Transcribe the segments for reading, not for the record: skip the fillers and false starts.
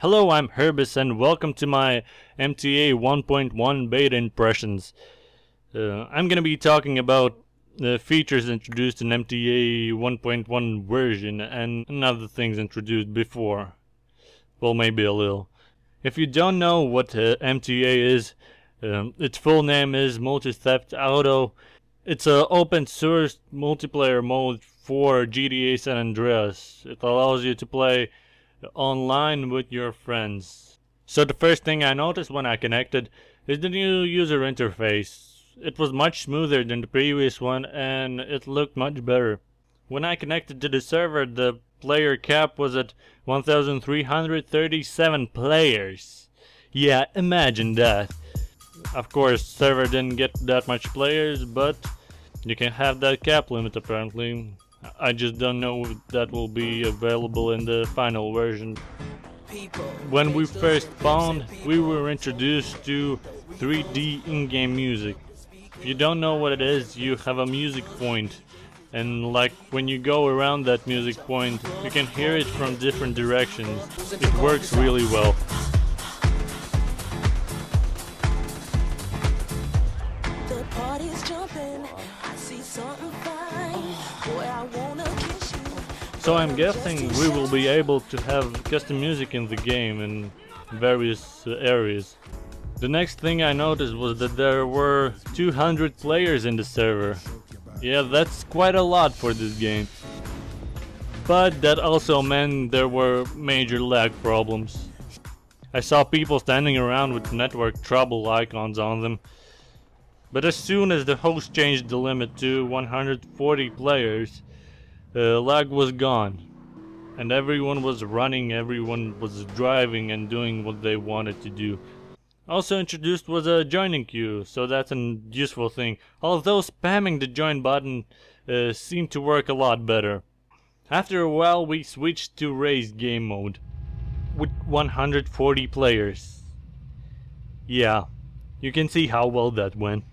Hello, I'm Herbis and welcome to my MTA 1.1 beta impressions. I'm gonna be talking about the features introduced in MTA 1.1 version and other things introduced before. Well, maybe a little. If you don't know what MTA is, its full name is Multi-Theft Auto. It's an open source multiplayer mode for GTA San Andreas. It allows you to play online with your friends. So the first thing I noticed when I connected is the new user interface. It was much smoother than the previous one and it looked much better. When I connected to the server, the player cap was at 1,337 players. Yeah, imagine that. Of course, server didn't get that much players, but you can have that cap limit apparently. I just don't know if that will be available in the final version. When we first spawned, we were introduced to 3D in-game music. If you don't know what it is, you have a music point. And like when you go around that music point, you can hear it from different directions. It works really well. The party's jumping. I see something fine. Boy, I wanna kiss you. So I'm guessing we will be able to have custom music in the game in various areas. The next thing I noticed was that there were 200 players in the server. Yeah, that's quite a lot for this game. But that also meant there were major lag problems. I saw people standing around with network trouble icons on them. But as soon as the host changed the limit to 140 players, lag was gone. And everyone was running, everyone was driving and doing what they wanted to do. Also introduced was a joining queue, so that's a useful thing. Although spamming the join button seemed to work a lot better. After a while we switched to raised game mode with 140 players. Yeah, you can see how well that went.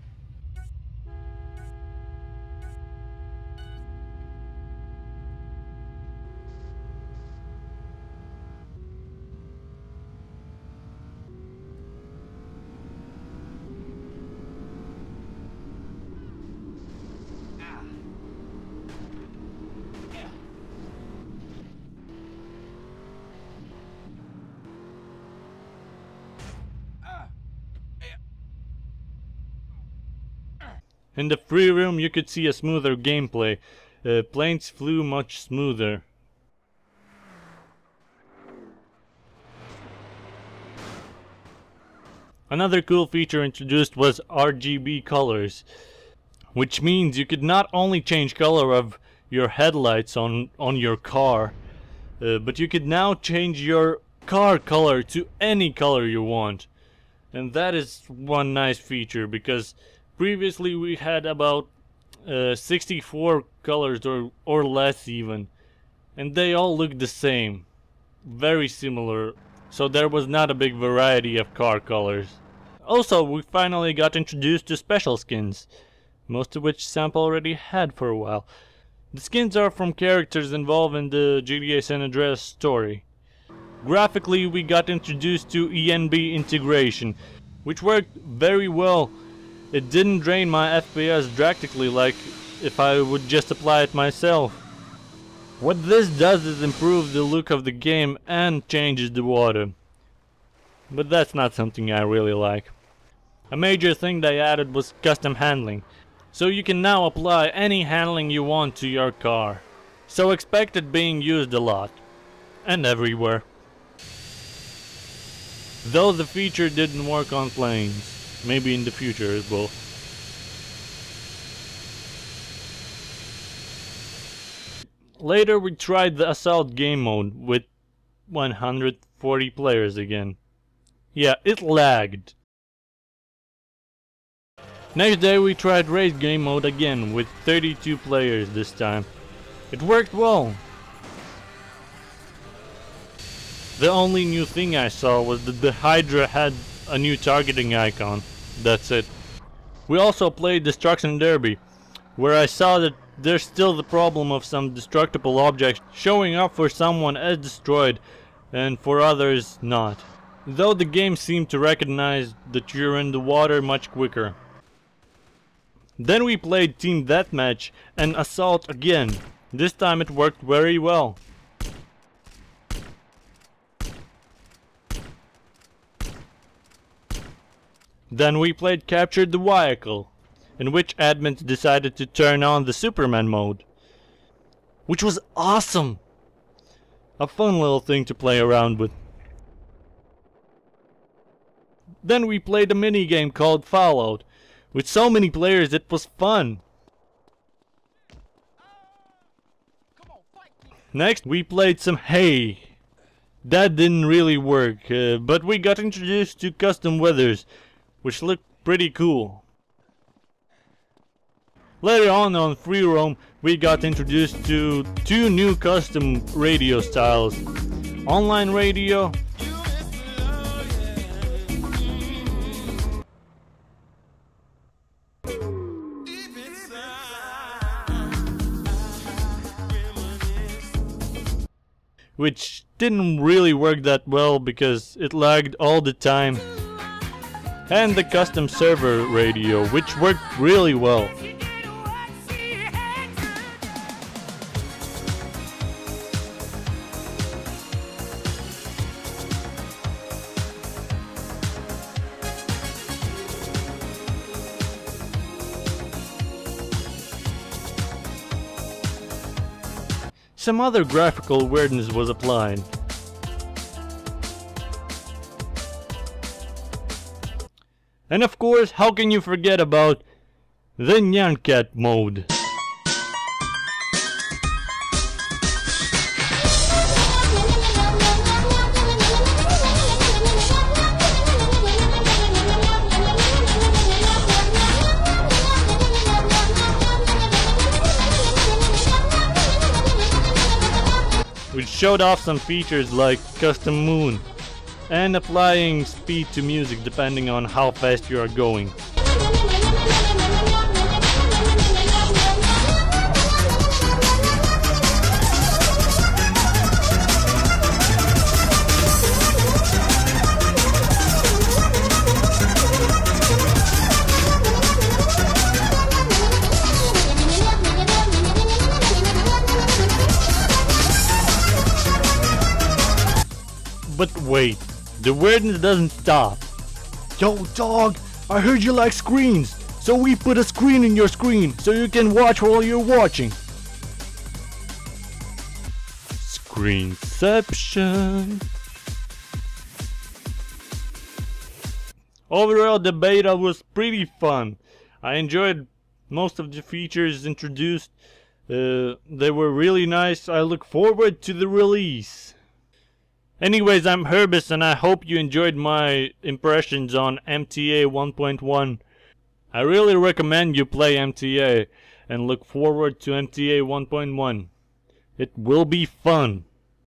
In the free room you could see a smoother gameplay. Planes flew much smoother. Another cool feature introduced was RGB colors, which means you could not only change color of your headlights on your car, but you could now change your car color to any color you want. And that is one nice feature, because previously we had about 64 colors or less even, and they all looked the same, very similar, so there was not a big variety of car colors. Also, we finally got introduced to special skins, most of which Samp already had for a while. The skins are from characters involved in the GTA San Andreas story. Graphically, we got introduced to ENB integration, which worked very well. It didn't drain my FPS drastically like if I would just apply it myself. What this does is improve the look of the game and changes the water. But that's not something I really like. A major thing they added was custom handling. So you can now apply any handling you want to your car. So expect it being used a lot. And everywhere. Though the feature didn't work on planes. Maybe in the future it will. Later we tried the assault game mode with 140 players again. Yeah, it lagged. Next day we tried race game mode again with 32 players this time. It worked well. The only new thing I saw was that the Hydra had a new targeting icon. That's it. We also played Destruction Derby, where I saw that there's still the problem of some destructible objects showing up for someone as destroyed and for others not. Though the game seemed to recognize that you're in the water much quicker. Then we played Team Deathmatch and Assault again. This time it worked very well. Then we played Capture the Vehicle, in which admins decided to turn on the Superman mode, which was awesome! A fun little thing to play around with. Then we played a minigame called Fallow-up. With so many players it was fun. Next we played some Hay. That didn't really work, but we got introduced to custom weathers, which looked pretty cool. Later on Free Roam, we got introduced to 2 new custom radio styles. Online radio which didn't really work that well because it lagged all the time. And the custom server radio, which worked really well. Some other graphical weirdness was applied. And of course, how can you forget about the Nyan Cat mode? Which showed off some features like custom moon and applying speed to music depending on how fast you are going. But wait, the weirdness doesn't stop. Yo dog, I heard you like screens, so we put a screen in your screen so you can watch while you're watching. Screenception. Overall, the beta was pretty fun. I enjoyed most of the features introduced. They were really nice. I look forward to the release. Anyways, I'm Herbis and I hope you enjoyed my impressions on MTA 1.1. I really recommend you play MTA and look forward to MTA 1.1. It will be fun.